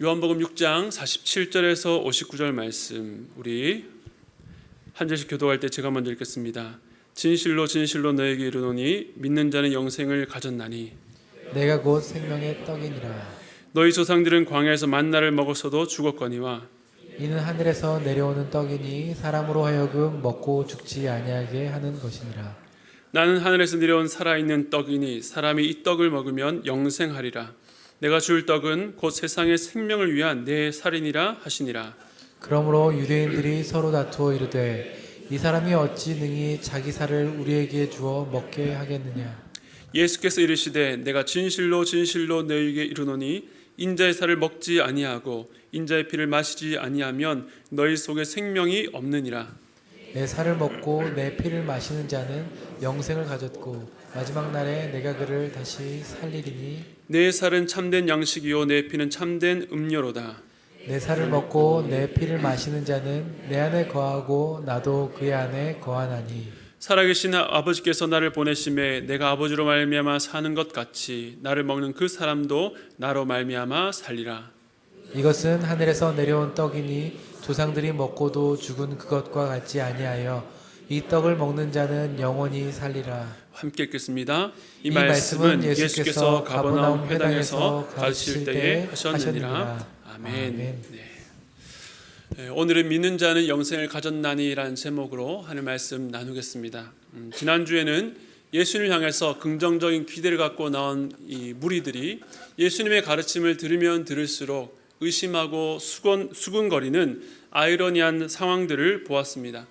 요한복음 6장 47절에서 59절 말씀, 우리 한 절씩 교도할 때 제가 먼저 읽겠습니다. 진실로 진실로 너에게 이르노니 믿는 자는 영생을 가졌나니 내가 곧 생명의 떡이니라. 너희 조상들은 광야에서 만나를 먹었어도 죽었거니와 이는 하늘에서 내려오는 떡이니 사람으로 하여금 먹고 죽지 아니하게 하는 것이니라. 나는 하늘에서 내려온 살아있는 떡이니 사람이 이 떡을 먹으면 영생하리라. 내가 줄 떡은 곧 세상의 생명을 위한 내 살이니라 하시니라. 그러므로 유대인들이 서로 다투어 이르되 이 사람이 어찌 능히 자기 살을 우리에게 주어 먹게 하겠느냐. 예수께서 이르시되 내가 진실로 진실로 너희에게 이르노니 인자의 살을 먹지 아니하고 인자의 피를 마시지 아니하면 너희 속에 생명이 없느니라. 내 살을 먹고 내 피를 마시는 자는 영생을 가졌고 마지막 날에 내가 그를 다시 살리리니 내 살은 참된 양식이요 내 피는 참된 음료로다. 내 살을 먹고 내 피를 마시는 자는 내 안에 거하고 나도 그의 안에 거하나니 살아계신 아버지께서 나를 보내심에 내가 아버지로 말미암아 사는 것 같이 나를 먹는 그 사람도 나로 말미암아 살리라. 이것은 하늘에서 내려온 떡이니 조상들이 먹고도 죽은 그것과 같지 아니하여 이 떡을 먹는 자는 영원히 살리라. 함께 읽겠습니다. 이 말씀은 예수께서 가버나움 회당에서 가르치실 때에 하셨느니라. 아멘. 네, 오늘은 믿는 자는 영생을 가졌나니라는 제목으로 하는 말씀 나누겠습니다. 지난주에는 예수님을 향해서 긍정적인 기대를 갖고 나온 이 무리들이 예수님의 가르침을 들으면 들을수록 의심하고 수군거리는 아이러니한 상황들을 보았습니다.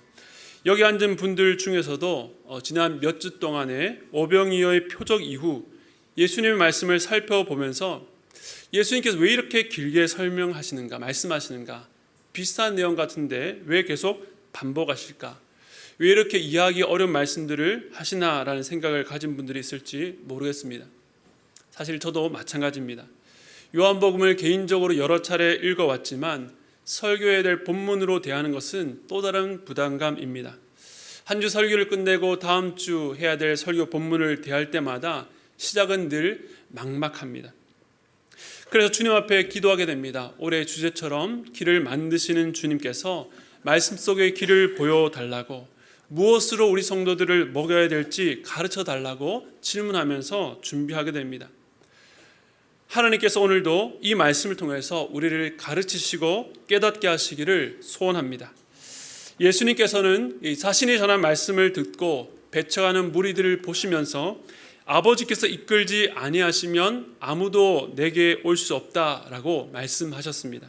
여기 앉은 분들 중에서도 지난 몇 주 동안의 오병이어의 표적 이후 예수님의 말씀을 살펴보면서 예수님께서 왜 이렇게 길게 설명하시는가, 말씀하시는가, 비슷한 내용 같은데 왜 계속 반복하실까, 왜 이렇게 이해하기 어려운 말씀들을 하시나라는 생각을 가진 분들이 있을지 모르겠습니다. 사실 저도 마찬가지입니다. 요한복음을 개인적으로 여러 차례 읽어왔지만 설교해야 될 본문으로 대하는 것은 또 다른 부담감입니다. 한 주 설교를 끝내고 다음 주 해야 될 설교 본문을 대할 때마다 시작은 늘 막막합니다. 그래서 주님 앞에 기도하게 됩니다. 올해 주제처럼 길을 만드시는 주님께서 말씀 속의 길을 보여달라고, 무엇으로 우리 성도들을 먹여야 될지 가르쳐달라고 질문하면서 준비하게 됩니다. 하나님께서 오늘도 이 말씀을 통해서 우리를 가르치시고 깨닫게 하시기를 소원합니다. 예수님께서는 자신이 전한 말씀을 듣고 배쳐가는 무리들을 보시면서 아버지께서 이끌지 아니하시면 아무도 내게 올 수 없다라고 말씀하셨습니다.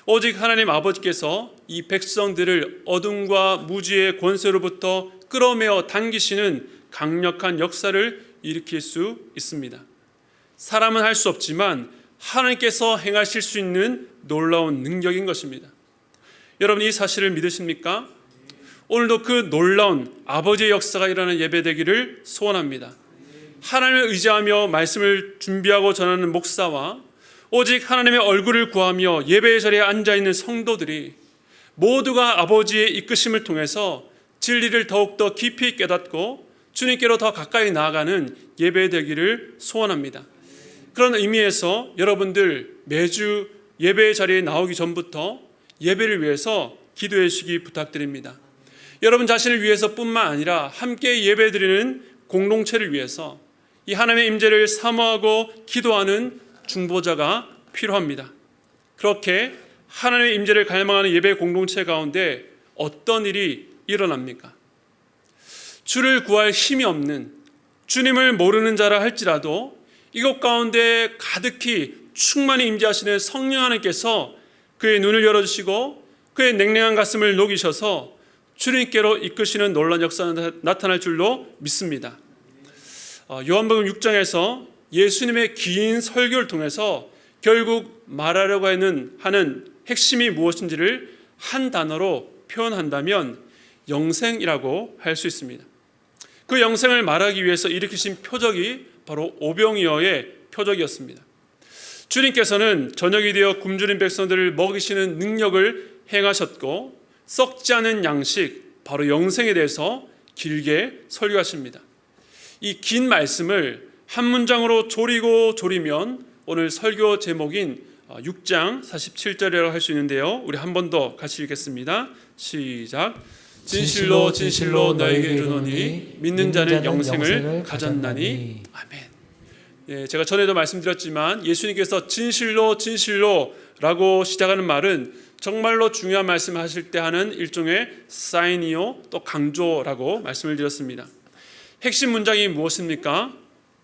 오직 하나님 아버지께서 이 백성들을 어둠과 무지의 권세로부터 끌어내어 당기시는 강력한 역사를 일으킬 수 있습니다. 사람은 할 수 없지만 하나님께서 행하실 수 있는 놀라운 능력인 것입니다. 여러분, 이 사실을 믿으십니까? 오늘도 그 놀라운 아버지의 역사가 일어나는 예배되기를 소원합니다. 하나님을 의지하며 말씀을 준비하고 전하는 목사와 오직 하나님의 얼굴을 구하며 예배의 자리에 앉아있는 성도들이 모두가 아버지의 이끄심을 통해서 진리를 더욱더 깊이 깨닫고 주님께로 더 가까이 나아가는 예배되기를 소원합니다. 그런 의미에서 여러분들 매주 예배의 자리에 나오기 전부터 예배를 위해서 기도해 주시기 부탁드립니다. 여러분 자신을 위해서뿐만 아니라 함께 예배드리는 공동체를 위해서 이 하나님의 임재를 사모하고 기도하는 중보자가 필요합니다. 그렇게 하나님의 임재를 갈망하는 예배 공동체 가운데 어떤 일이 일어납니까? 주를 구할 힘이 없는, 주님을 모르는 자라 할지라도 이것 가운데 가득히 충만히 임재하시는 성령 하나님께서 그의 눈을 열어주시고 그의 냉랭한 가슴을 녹이셔서 주님께로 이끄시는 놀라운 역사가 나타날 줄로 믿습니다. 요한복음 6장에서 예수님의 긴 설교를 통해서 결국 말하려고 하는 핵심이 무엇인지를 한 단어로 표현한다면 영생이라고 할 수 있습니다. 그 영생을 말하기 위해서 일으키신 표적이 바로 오병이어의 표적이었습니다. 주님께서는 저녁이 되어 굶주린 백성들을 먹이시는 능력을 행하셨고 썩지 않은 양식, 바로 영생에 대해서 길게 설교하십니다. 이 긴 말씀을 한 문장으로 조리고 조리면 오늘 설교 제목인 6장 47절이라고 할 수 있는데요. 우리 한 번 더 같이 읽겠습니다. 시작. 진실로 진실로 너에게 이르노니 믿는 자는 영생을 가졌나니. 아멘. 예, 제가 전에도 말씀드렸지만 예수님께서 진실로 진실로라고 시작하는 말은 정말로 중요한 말씀을 하실 때 하는 일종의 사인이요 또 강조라고 말씀을 드렸습니다. 핵심 문장이 무엇입니까?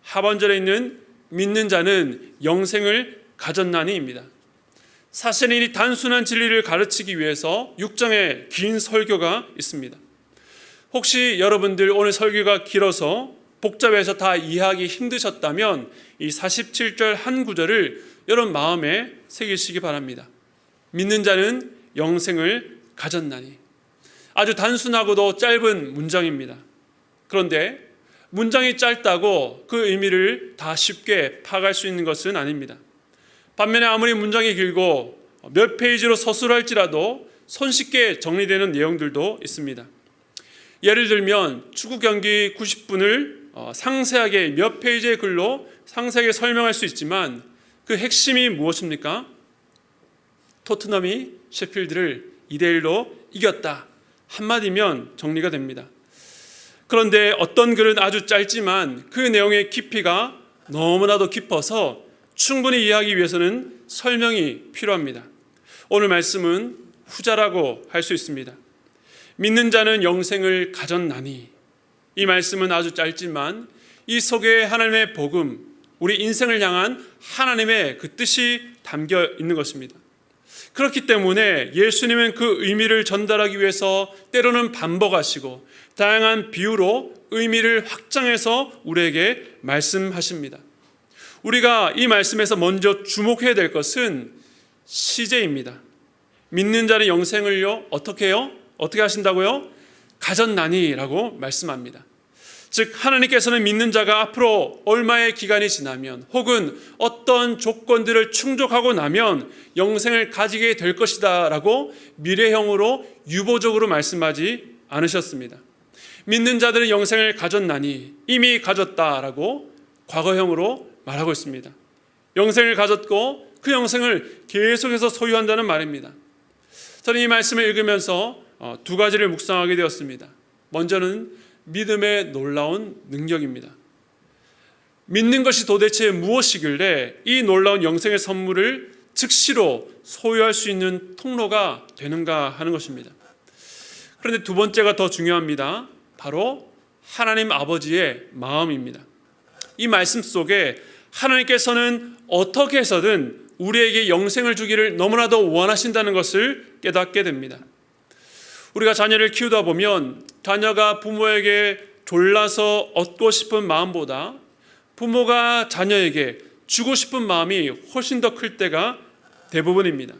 하반절에 있는 믿는 자는 영생을 가졌나니입니다. 사실은 이 단순한 진리를 가르치기 위해서 6장의 긴 설교가 있습니다. 혹시 여러분들 오늘 설교가 길어서 복잡해서 다 이해하기 힘드셨다면 이 47절 한 구절을 여러분 마음에 새기시기 바랍니다. 믿는 자는 영생을 가졌나니. 아주 단순하고도 짧은 문장입니다. 그런데 문장이 짧다고 그 의미를 다 쉽게 파악할 수 있는 것은 아닙니다. 반면에 아무리 문장이 길고 몇 페이지로 서술할지라도 손쉽게 정리되는 내용들도 있습니다. 예를 들면 축구 경기 90분을 상세하게 몇 페이지의 글로 상세하게 설명할 수 있지만 그 핵심이 무엇입니까? 토트넘이 셰필드를 2대1로 이겼다. 한마디면 정리가 됩니다. 그런데 어떤 글은 아주 짧지만 그 내용의 깊이가 너무나도 깊어서 충분히 이해하기 위해서는 설명이 필요합니다. 오늘 말씀은 후자라고 할 수 있습니다. 믿는 자는 영생을 가졌나니. 이 말씀은 아주 짧지만 이 속에 하나님의 복음, 우리 인생을 향한 하나님의 그 뜻이 담겨 있는 것입니다. 그렇기 때문에 예수님은 그 의미를 전달하기 위해서 때로는 반복하시고 다양한 비유로 의미를 확장해서 우리에게 말씀하십니다. 우리가 이 말씀에서 먼저 주목해야 될 것은 시제입니다. 믿는 자는 영생을요 어떻게 해요? 어떻게 하신다고요? 가졌나니라고 말씀합니다. 즉 하나님께서는 믿는 자가 앞으로 얼마의 기간이 지나면 혹은 어떤 조건들을 충족하고 나면 영생을 가지게 될 것이다 라고 미래형으로 유보적으로 말씀하지 않으셨습니다. 믿는 자들은 영생을 가졌나니 이미 가졌다라고 과거형으로 말하고 있습니다. 영생을 가졌고 그 영생을 계속해서 소유한다는 말입니다. 저는 이 말씀을 읽으면서 두 가지를 묵상하게 되었습니다. 먼저는 믿음의 놀라운 능력입니다. 믿는 것이 도대체 무엇이길래 이 놀라운 영생의 선물을 즉시로 소유할 수 있는 통로가 되는가 하는 것입니다. 그런데 두 번째가 더 중요합니다. 바로 하나님 아버지의 마음입니다. 이 말씀 속에 하나님께서는 어떻게 해서든 우리에게 영생을 주기를 너무나도 원하신다는 것을 깨닫게 됩니다. 우리가 자녀를 키우다 보면 자녀가 부모에게 졸라서 얻고 싶은 마음보다 부모가 자녀에게 주고 싶은 마음이 훨씬 더 클 때가 대부분입니다.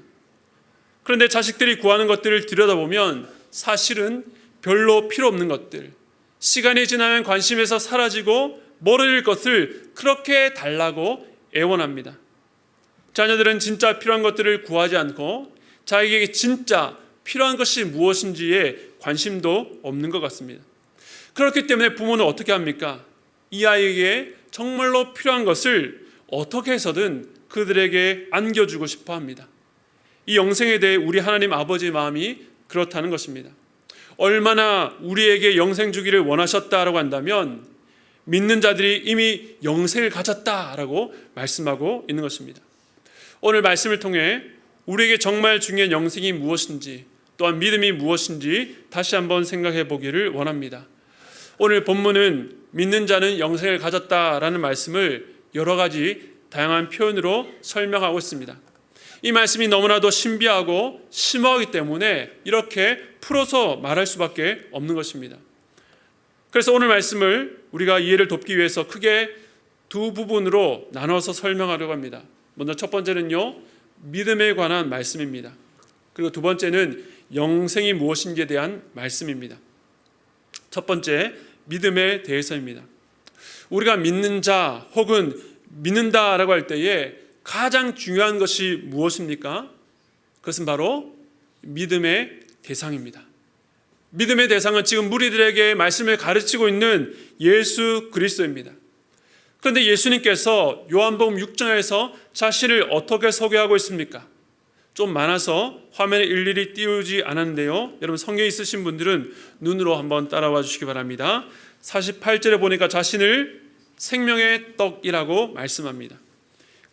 그런데 자식들이 구하는 것들을 들여다보면 사실은 별로 필요 없는 것들, 시간이 지나면 관심에서 사라지고 멀어질 것을 그렇게 달라고 애원합니다. 자녀들은 진짜 필요한 것들을 구하지 않고 자기에게 진짜 필요한 것이 무엇인지에 관심도 없는 것 같습니다. 그렇기 때문에 부모는 어떻게 합니까? 이 아이에게 정말로 필요한 것을 어떻게 해서든 그들에게 안겨주고 싶어 합니다. 이 영생에 대해 우리 하나님 아버지의 마음이 그렇다는 것입니다. 얼마나 우리에게 영생 주기를 원하셨다라고 한다면 믿는 자들이 이미 영생을 가졌다라고 말씀하고 있는 것입니다. 오늘 말씀을 통해 우리에게 정말 중요한 영생이 무엇인지 또한 믿음이 무엇인지 다시 한번 생각해 보기를 원합니다. 오늘 본문은 믿는 자는 영생을 가졌다라는 말씀을 여러 가지 다양한 표현으로 설명하고 있습니다. 이 말씀이 너무나도 신비하고 심오하기 때문에 이렇게 풀어서 말할 수밖에 없는 것입니다. 그래서 오늘 말씀을 우리가 이해를 돕기 위해서 크게 두 부분으로 나눠서 설명하려고 합니다. 먼저 첫 번째는요, 믿음에 관한 말씀입니다. 그리고 두 번째는 영생이 무엇인지에 대한 말씀입니다. 첫 번째, 믿음에 대해서입니다. 우리가 믿는 자 혹은 믿는다라고 할 때에 가장 중요한 것이 무엇입니까? 그것은 바로 믿음의 대상입니다. 믿음의 대상은 지금 무리들에게 말씀을 가르치고 있는 예수 그리스도입니다. 그런데 예수님께서 요한복음 6장에서 자신을 어떻게 소개하고 있습니까? 좀 많아서 화면에 일일이 띄우지 않았는데요. 여러분 성경에 있으신 분들은 눈으로 한번 따라와 주시기 바랍니다. 48절에 보니까 자신을 생명의 떡이라고 말씀합니다.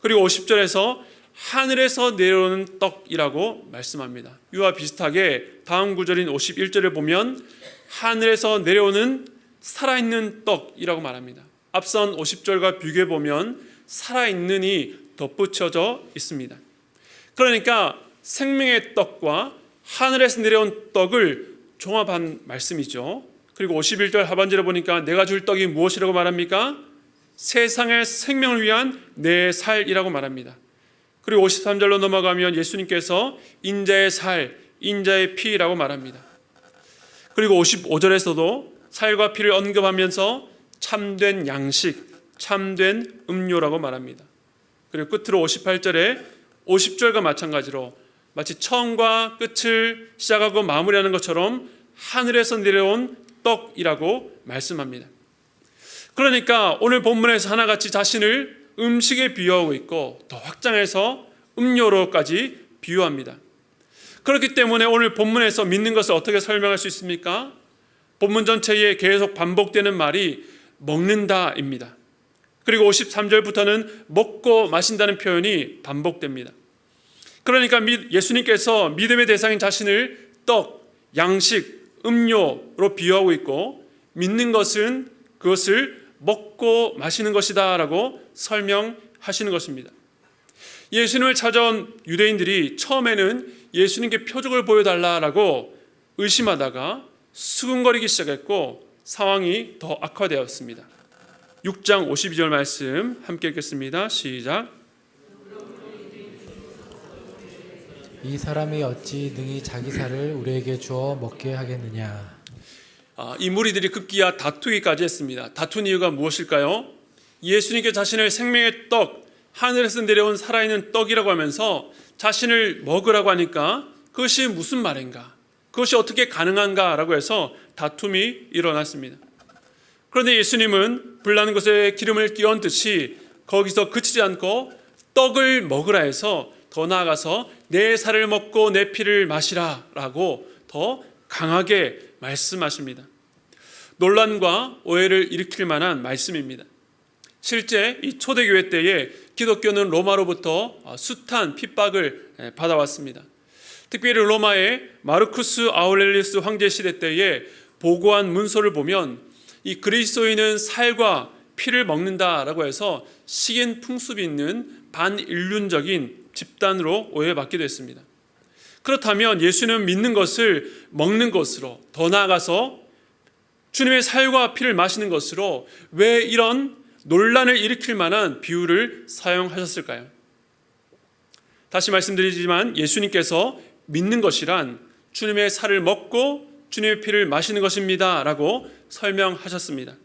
그리고 50절에서 하늘에서 내려오는 떡이라고 말씀합니다. 이와 비슷하게 다음 구절인 51절에 보면 하늘에서 내려오는 살아있는 떡이라고 말합니다. 앞선 50절과 비교해 보면 살아있는이 덧붙여져 있습니다. 그러니까 생명의 떡과 하늘에서 내려온 떡을 종합한 말씀이죠. 그리고 51절 하반절에 보니까 내가 줄 떡이 무엇이라고 말합니까? 세상의 생명을 위한 내 살이라고 말합니다. 그리고 53절로 넘어가면 예수님께서 인자의 살, 인자의 피라고 말합니다. 그리고 55절에서도 살과 피를 언급하면서 참된 양식, 참된 음료라고 말합니다. 그리고 끝으로 58절에 50절과 마찬가지로 마치 처음과 끝을 시작하고 마무리하는 것처럼 하늘에서 내려온 떡이라고 말씀합니다. 그러니까 오늘 본문에서 하나같이 자신을 음식에 비유하고 있고 더 확장해서 음료로까지 비유합니다. 그렇기 때문에 오늘 본문에서 믿는 것을 어떻게 설명할 수 있습니까? 본문 전체에 계속 반복되는 말이 먹는다입니다. 그리고 53절부터는 먹고 마신다는 표현이 반복됩니다. 그러니까 예수님께서 믿음의 대상인 자신을 떡, 양식, 음료로 비유하고 있고 믿는 것은 그것을 먹고 마시는 것이다 라고 설명하시는 것입니다. 예수님을 찾아온 유대인들이 처음에는 예수님께 표적을 보여달라고 의심하다가 수군거리기 시작했고 상황이 더 악화되었습니다. 6장 52절 말씀 함께 읽겠습니다. 시작. 이 사람이 어찌 능히 자기 살을 우리에게 주어 먹게 하겠느냐. 이 무리들이 급기야 다투기까지 했습니다. 다툰 이유가 무엇일까요? 예수님께 자신을 생명의 떡, 하늘에서 내려온 살아있는 떡이라고 하면서 자신을 먹으라고 하니까 그것이 무슨 말인가? 그것이 어떻게 가능한가? 라고 해서 다툼이 일어났습니다. 그런데 예수님은 불나는 것에 기름을 끼얹듯이 거기서 그치지 않고 떡을 먹으라 해서 더 나아가서 내 살을 먹고 내 피를 마시라 라고 더 강하게 말씀하십니다. 논란과 오해를 일으킬 만한 말씀입니다. 실제 이 초대교회 때에 기독교는 로마로부터 숱한 핍박을 받아왔습니다. 특별히 로마의 마르쿠스 아우렐리우스 황제 시대 때에 보고한 문서를 보면 이 그리스도인은 살과 피를 먹는다라고 해서 식인 풍습이 있는 반인륜적인 집단으로 오해받기도 했습니다. 그렇다면 예수는 믿는 것을 먹는 것으로 더 나아가서 주님의 살과 피를 마시는 것으로 왜 이런 논란을 일으킬 만한 비유를 사용하셨을까요? 다시 말씀드리지만 예수님께서 믿는 것이란 주님의 살을 먹고 주님의 피를 마시는 것입니다 라고 설명하셨습니다.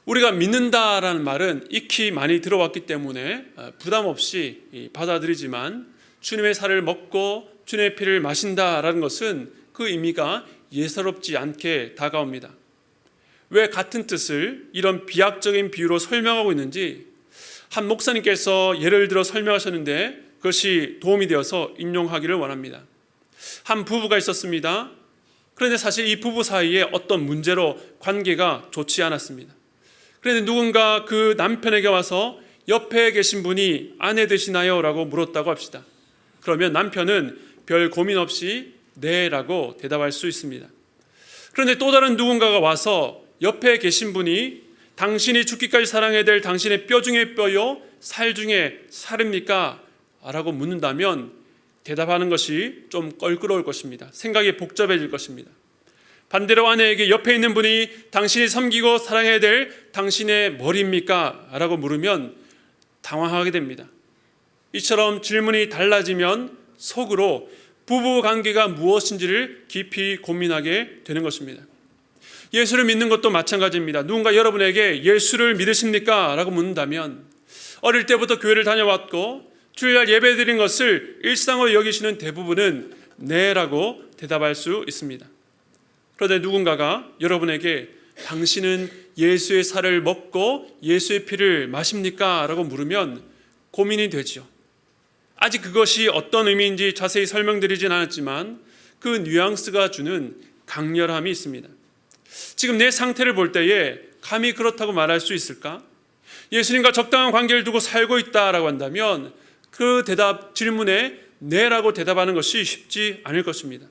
우리가 믿는다라는 말은 익히 많이 들어왔기 때문에 부담 없이 받아들이지만 주님의 살을 먹고 주님의 피를 마신다라는 것은 그 의미가 예사롭지 않게 다가옵니다. 왜 같은 뜻을 이런 비약적인 비유로 설명하고 있는지 한 목사님께서 예를 들어 설명하셨는데 그것이 도움이 되어서 인용하기를 원합니다. 한 부부가 있었습니다. 그런데 사실 이 부부 사이에 어떤 문제로 관계가 좋지 않았습니다. 그런데 누군가 그 남편에게 와서 옆에 계신 분이 아내 되시나요? 라고 물었다고 합시다. 그러면 남편은 별 고민 없이 네 라고 대답할 수 있습니다. 그런데 또 다른 누군가가 와서 옆에 계신 분이 당신이 죽기까지 사랑해야 될 당신의 뼈 중에 뼈요 살 중에 살입니까? 라고 묻는다면 대답하는 것이 좀 껄끄러울 것입니다. 생각이 복잡해질 것입니다. 반대로 아내에게 옆에 있는 분이 당신이 섬기고 사랑해야 될 당신의 머리입니까? 라고 물으면 당황하게 됩니다. 이처럼 질문이 달라지면 속으로 부부 관계가 무엇인지를 깊이 고민하게 되는 것입니다. 예수를 믿는 것도 마찬가지입니다. 누군가 여러분에게 예수를 믿으십니까? 라고 묻는다면 어릴 때부터 교회를 다녀왔고 주일날 예배드린 것을 일상으로 여기시는 대부분은 네 라고 대답할 수 있습니다. 그런데 누군가가 여러분에게 당신은 예수의 살을 먹고 예수의 피를 마십니까? 라고 물으면 고민이 되죠. 아직 그것이 어떤 의미인지 자세히 설명드리진 않았지만 그 뉘앙스가 주는 강렬함이 있습니다. 지금 내 상태를 볼 때에 감히 그렇다고 말할 수 있을까? 예수님과 적당한 관계를 두고 살고 있다라고 한다면 그 질문에 네라고 대답하는 것이 쉽지 않을 것입니다.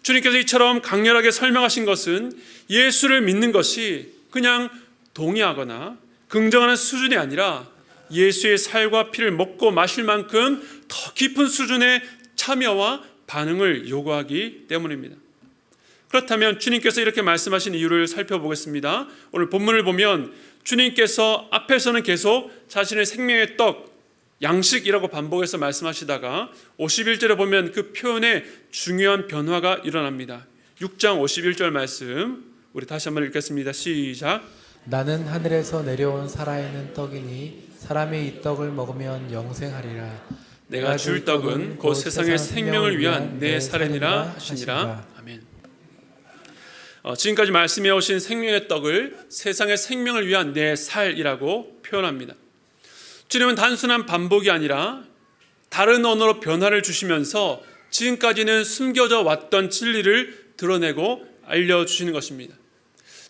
주님께서 이처럼 강렬하게 설명하신 것은 예수를 믿는 것이 그냥 동의하거나 긍정하는 수준이 아니라 예수의 살과 피를 먹고 마실 만큼 더 깊은 수준의 참여와 반응을 요구하기 때문입니다. 그렇다면 주님께서 이렇게 말씀하신 이유를 살펴보겠습니다. 오늘 본문을 보면 주님께서 앞에서는 계속 자신의 생명의 떡, 양식이라고 반복해서 말씀하시다가 51절에 보면 그 표현에 중요한 변화가 일어납니다. 6장 51절 말씀 우리 다시 한번 읽겠습니다. 시작. 나는 하늘에서 내려온 살아있는 떡이니 사람이 이 떡을 먹으면 영생하리라. 내가 줄 떡은 곧 세상의 생명을 위한 내 살이니라 하시니라. 아멘. 지금까지 말씀해 오신 생명의 떡을 세상의 생명을 위한 내 살이라고 표현합니다. 주님은 단순한 반복이 아니라 다른 언어로 변화를 주시면서 지금까지는 숨겨져 왔던 진리를 드러내고 알려주시는 것입니다.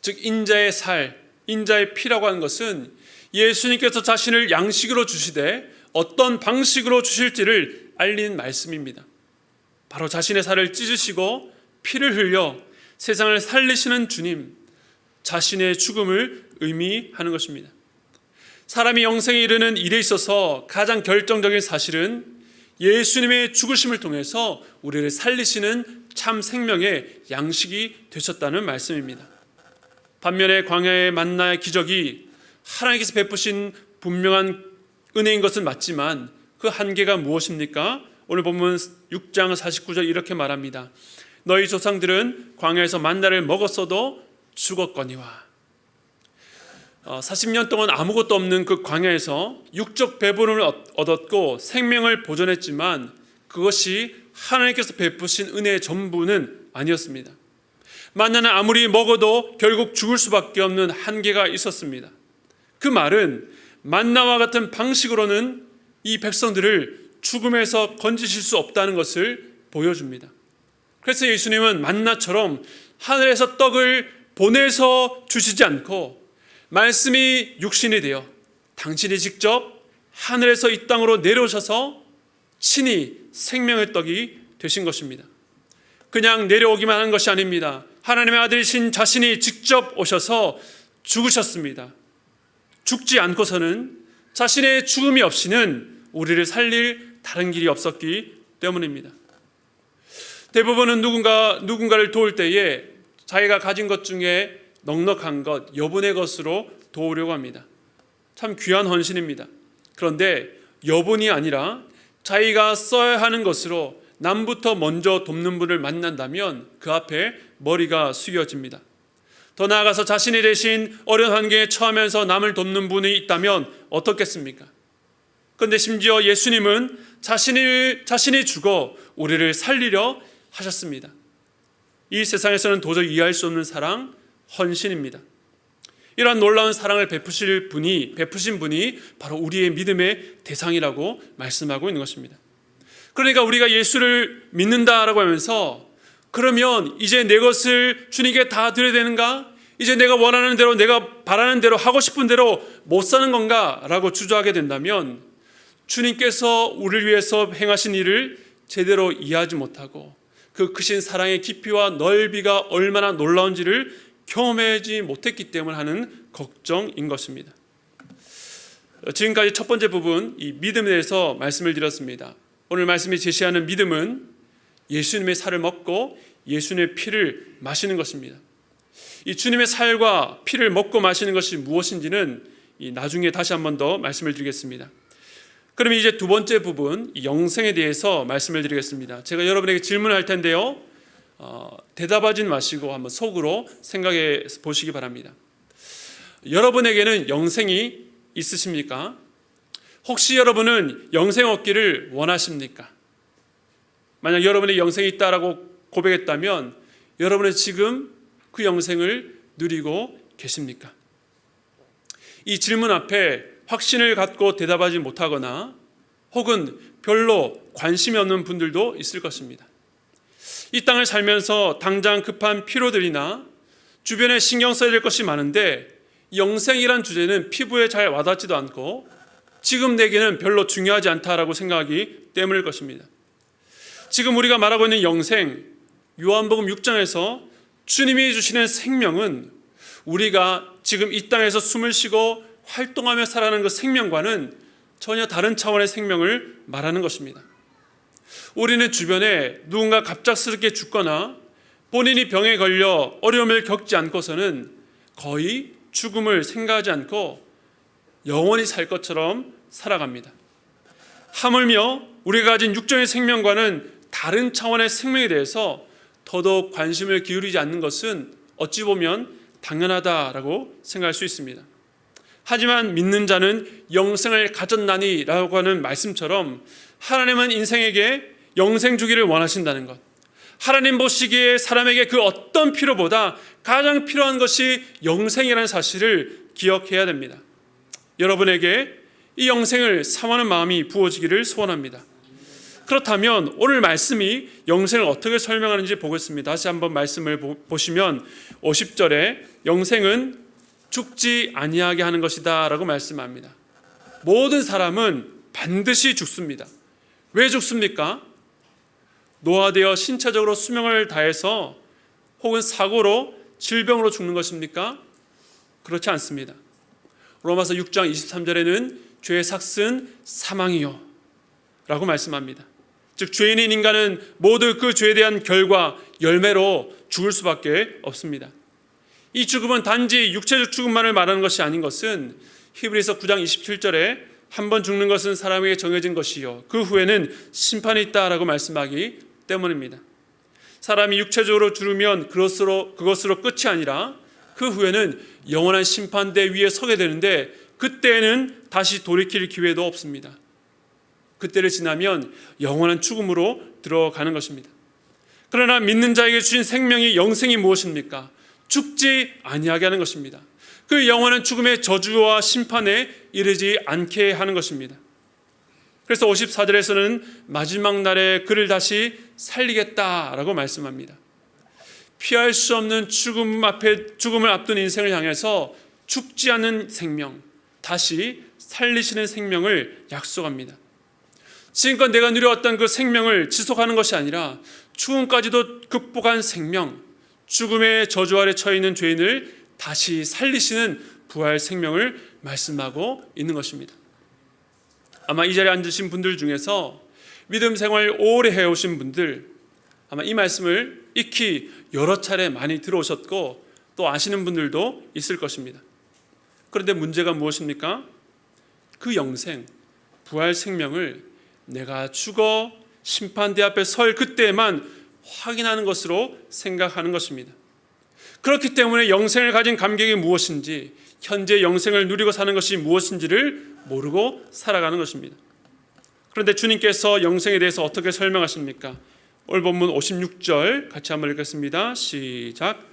즉 인자의 살, 인자의 피라고 하는 것은 예수님께서 자신을 양식으로 주시되 어떤 방식으로 주실지를 알린 말씀입니다. 바로 자신의 살을 찢으시고 피를 흘려 세상을 살리시는 주님, 자신의 죽음을 의미하는 것입니다. 사람이 영생에 이르는 일에 있어서 가장 결정적인 사실은 예수님의 죽으심을 통해서 우리를 살리시는 참 생명의 양식이 되셨다는 말씀입니다. 반면에 광야의 만나의 기적이 하나님께서 베푸신 분명한 은혜인 것은 맞지만 그 한계가 무엇입니까? 오늘 본문 6장 49절 이렇게 말합니다. 너희 조상들은 광야에서 만나를 먹었어도 죽었거니와. 40년 동안 아무것도 없는 그 광야에서 육적 배부름을 얻었고 생명을 보존했지만 그것이 하나님께서 베푸신 은혜의 전부는 아니었습니다. 만나는 아무리 먹어도 결국 죽을 수밖에 없는 한계가 있었습니다. 그 말은 만나와 같은 방식으로는 이 백성들을 죽음에서 건지실 수 없다는 것을 보여줍니다. 그래서 예수님은 만나처럼 하늘에서 떡을 보내서 주시지 않고 말씀이 육신이 되어 당신이 직접 하늘에서 이 땅으로 내려오셔서 친히 생명의 떡이 되신 것입니다. 그냥 내려오기만 한 것이 아닙니다. 하나님의 아들이신 자신이 직접 오셔서 죽으셨습니다. 죽지 않고서는 자신의 죽음이 없이는 우리를 살릴 다른 길이 없었기 때문입니다. 대부분은 누군가를 도울 때에 자기가 가진 것 중에 넉넉한 것, 여분의 것으로 도우려고 합니다. 참 귀한 헌신입니다. 그런데 여분이 아니라 자기가 써야 하는 것으로 남부터 먼저 돕는 분을 만난다면 그 앞에 머리가 숙여집니다. 더 나아가서 자신이 대신 어려운 환경에 처하면서 남을 돕는 분이 있다면 어떻겠습니까? 그런데 심지어 예수님은 자신이 죽어 우리를 살리려 하셨습니다. 이 세상에서는 도저히 이해할 수 없는 사랑, 헌신입니다. 이러한 놀라운 사랑을 베푸신 분이 바로 우리의 믿음의 대상이라고 말씀하고 있는 것입니다. 그러니까 우리가 예수를 믿는다라고 하면서 그러면 이제 내 것을 주님께 다 드려야 되는가? 이제 내가 원하는 대로, 내가 바라는 대로, 하고 싶은 대로 못 사는 건가? 라고 주저하게 된다면 주님께서 우리를 위해서 행하신 일을 제대로 이해하지 못하고 그 크신 사랑의 깊이와 넓이가 얼마나 놀라운지를 경험하지 못했기 때문에 하는 걱정인 것입니다. 지금까지 첫 번째 부분, 이 믿음에 대해서 말씀을 드렸습니다. 오늘 말씀이 제시하는 믿음은 예수님의 살을 먹고 예수님의 피를 마시는 것입니다. 이 주님의 살과 피를 먹고 마시는 것이 무엇인지는 나중에 다시 한 번 더 말씀을 드리겠습니다. 그럼 이제 두 번째 부분, 영생에 대해서 말씀을 드리겠습니다. 제가 여러분에게 질문할 텐데요. 대답하진 마시고 한번 속으로 생각해 보시기 바랍니다. 여러분에게는 영생이 있으십니까? 혹시 여러분은 영생 얻기를 원하십니까? 만약 여러분의 영생이 있다라고 고백했다면 여러분은 지금 그 영생을 누리고 계십니까? 이 질문 앞에 확신을 갖고 대답하지 못하거나 혹은 별로 관심이 없는 분들도 있을 것입니다. 이 땅을 살면서 당장 급한 피로들이나 주변에 신경 써야 될 것이 많은데 영생이란 주제는 피부에 잘 와닿지도 않고 지금 내게는 별로 중요하지 않다라고 생각하기 때문일 것입니다. 지금 우리가 말하고 있는 영생, 요한복음 6장에서 주님이 주시는 생명은 우리가 지금 이 땅에서 숨을 쉬고 활동하며 살아가는 그 생명과는 전혀 다른 차원의 생명을 말하는 것입니다. 우리는 주변에 누군가 갑작스럽게 죽거나 본인이 병에 걸려 어려움을 겪지 않고서는 거의 죽음을 생각하지 않고 영원히 살 것처럼 살아갑니다. 하물며 우리가 가진 육적인 생명과는 다른 차원의 생명에 대해서 더더욱 관심을 기울이지 않는 것은 어찌 보면 당연하다라고 생각할 수 있습니다. 하지만 믿는 자는 영생을 가졌나니 라고 하는 말씀처럼 하나님은 인생에게 영생 주기를 원하신다는 것, 하나님 보시기에 사람에게 그 어떤 필요보다 가장 필요한 것이 영생이라는 사실을 기억해야 됩니다. 여러분에게 이 영생을 사모하는 마음이 부어지기를 소원합니다. 그렇다면 오늘 말씀이 영생을 어떻게 설명하는지 보겠습니다. 다시 한번 말씀을 보시면 50절에 영생은 죽지 아니하게 하는 것이다 라고 말씀합니다. 모든 사람은 반드시 죽습니다. 왜 죽습니까? 노화되어 신체적으로 수명을 다해서 혹은 사고로 질병으로 죽는 것입니까? 그렇지 않습니다. 로마서 6장 23절에는 죄의 삭은 사망이요 라고 말씀합니다. 즉 죄인인 인간은 모두 그 죄에 대한 결과 열매로 죽을 수밖에 없습니다. 이 죽음은 단지 육체적 죽음만을 말하는 것이 아닌 것은 히브리서 9장 27절에 한 번 죽는 것은 사람에게 정해진 것이요 그 후에는 심판이 있다라고 말씀하기 때문입니다. 사람이 육체적으로 죽으면 그것으로 끝이 아니라 그 후에는 영원한 심판대 위에 서게 되는데 그때는 다시 돌이킬 기회도 없습니다. 그때를 지나면 영원한 죽음으로 들어가는 것입니다. 그러나 믿는 자에게 주신 생명이 영생이 무엇입니까? 죽지 아니하게 하는 것입니다. 그 영원한 죽음의 저주와 심판에 이르지 않게 하는 것입니다. 그래서 54절에서는 마지막 날에 그를 다시 살리겠다라고 말씀합니다. 피할 수 없는 죽음을 앞둔 인생을 향해서 죽지 않는 생명, 다시 살리시는 생명을 약속합니다. 지금껏 내가 누려왔던 그 생명을 지속하는 것이 아니라 죽음까지도 극복한 생명, 죽음의 저주 아래 처해 있는 죄인을 다시 살리시는 부활 생명을 말씀하고 있는 것입니다. 아마 이 자리에 앉으신 분들 중에서 믿음 생활 오래 해오신 분들 아마 이 말씀을 익히 여러 차례 많이 들어오셨고 또 아시는 분들도 있을 것입니다. 그런데 문제가 무엇입니까? 그 영생, 부활 생명을 내가 죽어 심판대 앞에 설 그때에만 확인하는 것으로 생각하는 것입니다. 그렇기 때문에 영생을 가진 감격이 무엇인지, 현재 영생을 누리고 사는 것이 무엇인지를 모르고 살아가는 것입니다. 그런데 주님께서 영생에 대해서 어떻게 설명하십니까? 오늘 본문 56절 같이 한번 읽겠습니다. 시작.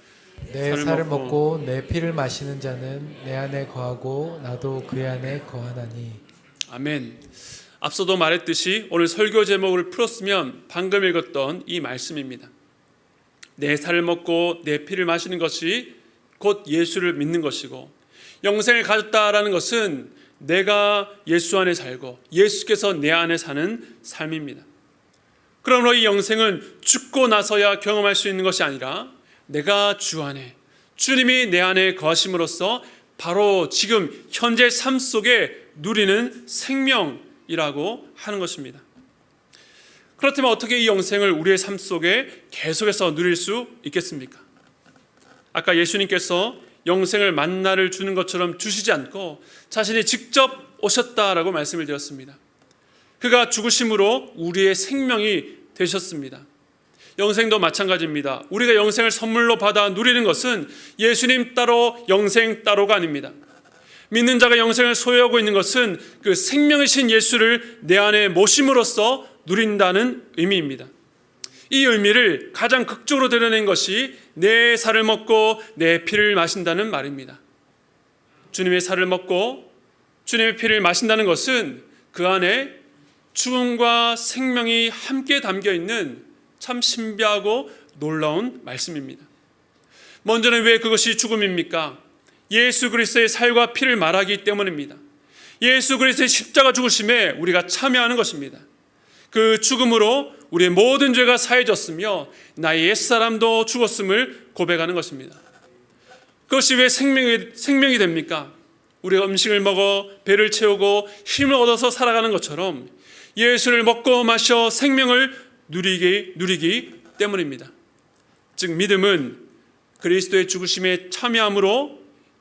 내 살을 먹고 내 피를 마시는 자는 내 안에 거하고 나도 그의 안에 거하나니. 아멘. 앞서도 말했듯이 오늘 설교 제목을 풀었으면 방금 읽었던 이 말씀입니다. 내 살을 먹고 내 피를 마시는 것이 곧 예수를 믿는 것이고, 영생을 가졌다라는 것은 내가 예수 안에 살고 예수께서 내 안에 사는 삶입니다. 그러므로 이 영생은 죽고 나서야 경험할 수 있는 것이 아니라 내가 주 안에, 주님이 내 안에 거하심으로써 바로 지금 현재 삶 속에 누리는 생명이라고 하는 것입니다. 그렇다면 어떻게 이 영생을 우리의 삶 속에 계속해서 누릴 수 있겠습니까? 아까 예수님께서 영생을 만나를 주는 것처럼 주시지 않고 자신이 직접 오셨다라고 말씀을 드렸습니다. 그가 죽으심으로 우리의 생명이 되셨습니다. 영생도 마찬가지입니다. 우리가 영생을 선물로 받아 누리는 것은 예수님 따로 영생 따로가 아닙니다. 믿는 자가 영생을 소유하고 있는 것은 그 생명이신 예수를 내 안에 모심으로써 누린다는 의미입니다. 이 의미를 가장 극적으로 드러낸 것이 내 살을 먹고 내 피를 마신다는 말입니다. 주님의 살을 먹고 주님의 피를 마신다는 것은 그 안에 죽음과 생명이 함께 담겨 있는 참 신비하고 놀라운 말씀입니다. 먼저는 왜 그것이 죽음입니까? 예수 그리스도의 살과 피를 말하기 때문입니다. 예수 그리스도의 십자가 죽으심에 우리가 참여하는 것입니다. 그 죽음으로 우리의 모든 죄가 사해졌으며 나의 옛사람도 죽었음을 고백하는 것입니다. 그것이 왜 생명이 됩니까? 우리가 음식을 먹어 배를 채우고 힘을 얻어서 살아가는 것처럼 예수를 먹고 마셔 생명을 누리기 때문입니다. 즉 믿음은 그리스도의 죽으심에 참여함으로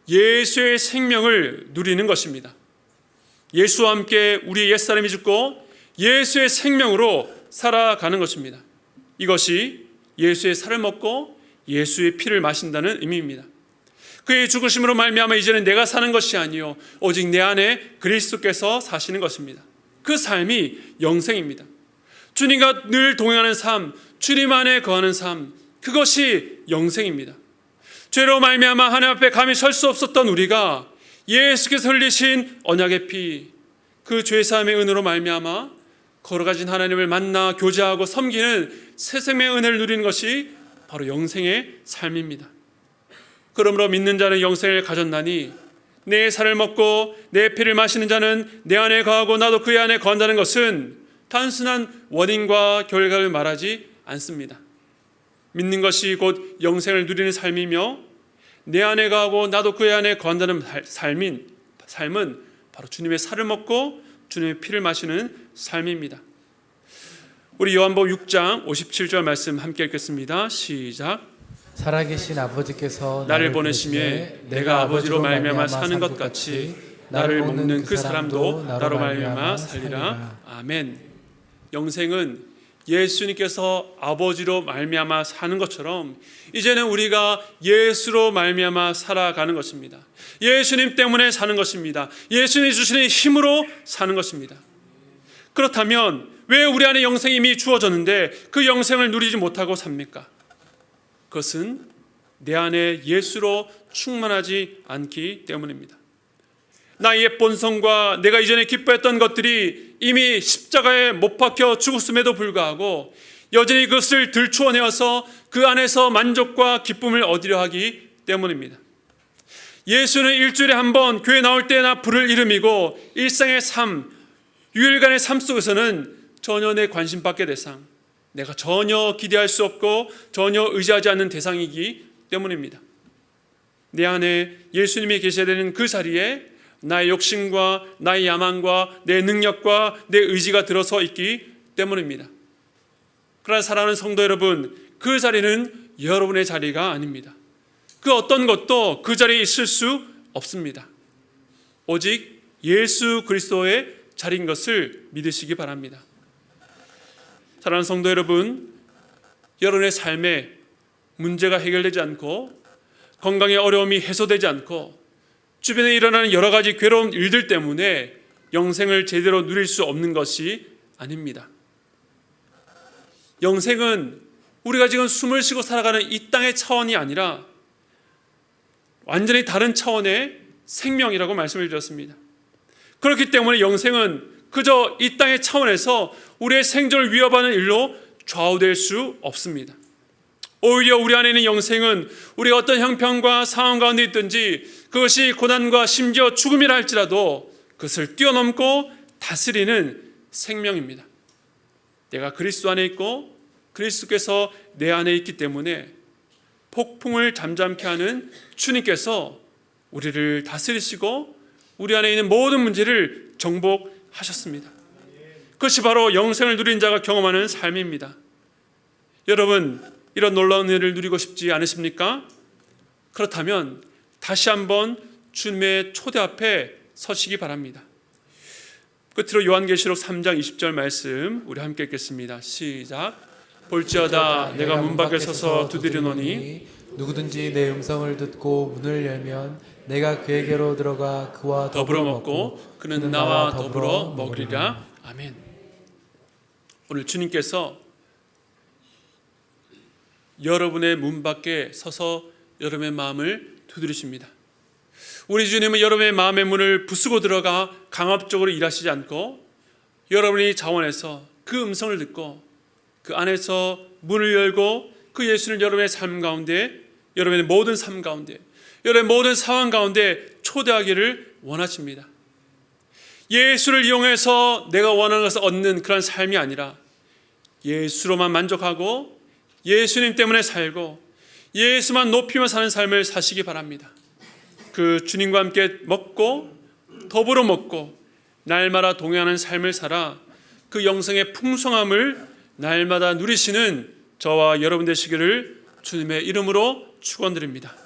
예수의 생명을 누리는 것입니다. 예수와 함께 우리의 옛사람이 죽고 예수의 생명으로 살아가는 것입니다. 이것이 예수의 살을 먹고 예수의 피를 마신다는 의미입니다. 그의 죽으심으로 말미암아 이제는 내가 사는 것이 아니요 오직 내 안에 그리스도께서 사시는 것입니다. 그 삶이 영생입니다. 주님과 늘 동행하는 삶, 주님 안에 거하는 삶, 그것이 영생입니다. 죄로 말미암아 하나님 앞에 감히 설 수 없었던 우리가 예수께서 흘리신 언약의 피, 그 죄사함의 은혜로 말미암아 걸어가신 하나님을 만나 교제하고 섬기는 새 생명의 은혜를 누리는 것이 바로 영생의 삶입니다. 그러므로 믿는 자는 영생을 가졌나니 내 살을 먹고 내 피를 마시는 자는 내 안에 거하고 나도 그의 안에 거한다는 것은 단순한 원인과 결과를 말하지 않습니다. 믿는 것이 곧 영생을 누리는 삶이며 내 안에 거하고 나도 그의 안에 거한다는 삶은 바로 주님의 살을 먹고 주님의 피를 마시는 삶입니다. 우리 요한복음 6장 57절 말씀 함께 읽겠습니다. 시작. 살아계신 아버지께서 나를 보내심에 내가 아버지로 말미암아 사는 것 같이 나를 먹는 그 사람도 나로 말미암아 살리라. 아멘. 영생은 예수님께서 아버지로 말미암아 사는 것처럼 이제는 우리가 예수로 말미암아 살아가는 것입니다. 예수님 때문에 사는 것입니다. 예수님이 주시는 힘으로 사는 것입니다. 그렇다면 왜 우리 안에 영생이 이미 주어졌는데 그 영생을 누리지 못하고 삽니까? 그것은 내 안에 예수로 충만하지 않기 때문입니다. 나의 옛 본성과 내가 이전에 기뻐했던 것들이 이미 십자가에 못 박혀 죽었음에도 불구하고 여전히 그것을 들추어내어서 그 안에서 만족과 기쁨을 얻으려 하기 때문입니다. 예수는 일주일에 한 번 교회 나올 때나 불을 일으미고 일상의 삶, 유일간의 삶 속에서는 전혀 내 관심 밖의 대상, 내가 전혀 기대할 수 없고 전혀 의지하지 않는 대상이기 때문입니다. 내 안에 예수님이 계셔야 되는 그 자리에 나의 욕심과 나의 야망과 내 능력과 내 의지가 들어서 있기 때문입니다. 그러나 사랑하는 성도 여러분, 그 자리는 여러분의 자리가 아닙니다. 그 어떤 것도 그 자리에 있을 수 없습니다. 오직 예수 그리스도의 자리인 것을 믿으시기 바랍니다. 사랑하는 성도 여러분, 여러분의 삶에 문제가 해결되지 않고 건강의 어려움이 해소되지 않고 주변에 일어나는 여러 가지 괴로운 일들 때문에 영생을 제대로 누릴 수 없는 것이 아닙니다. 영생은 우리가 지금 숨을 쉬고 살아가는 이 땅의 차원이 아니라 완전히 다른 차원의 생명이라고 말씀을 드렸습니다. 그렇기 때문에 영생은 그저 이 땅의 차원에서 우리의 생존을 위협하는 일로 좌우될 수 없습니다. 오히려 우리 안에 있는 영생은 우리가 어떤 형편과 상황 가운데 있든지 그것이 고난과 심지어 죽음이라 할지라도 그것을 뛰어넘고 다스리는 생명입니다. 내가 그리스도 안에 있고 그리스도께서 내 안에 있기 때문에 폭풍을 잠잠케 하는 주님께서 우리를 다스리시고 우리 안에 있는 모든 문제를 정복하셨습니다. 그것이 바로 영생을 누린 자가 경험하는 삶입니다. 여러분, 이런 놀라운 은혜를 누리고 싶지 않으십니까? 그렇다면 다시 한번 주님의 초대 앞에 서시기 바랍니다. 끝으로 요한계시록 3장 20절 말씀 우리 함께 읽겠습니다. 시작. 볼지어다 내가 문 밖에 서서 두드리노니 누구든지 내 음성을 듣고 문을 열면 내가 그에게로 들어가 그와 더불어 먹고 그는 나와 더불어 먹으리라. 아멘. 오늘 주님께서 여러분의 문 밖에 서서 여러분의 마음을 두드리십니다. 우리 주님은 여러분의 마음의 문을 부수고 들어가 강압적으로 일하시지 않고 여러분이 자원해서 그 음성을 듣고 그 안에서 문을 열고 그 예수를 여러분의 삶 가운데, 여러분의 모든 삶 가운데, 여러분의 모든 상황 가운데 초대하기를 원하십니다. 예수를 이용해서 내가 원하는 것을 얻는 그런 삶이 아니라 예수로만 만족하고 예수님 때문에 살고 예수만 높이며 사는 삶을 사시기 바랍니다. 그 주님과 함께 먹고 더불어 먹고 날마다 동행하는 삶을 살아 그 영생의 풍성함을 날마다 누리시는 저와 여러분 되시기를 주님의 이름으로 축원드립니다.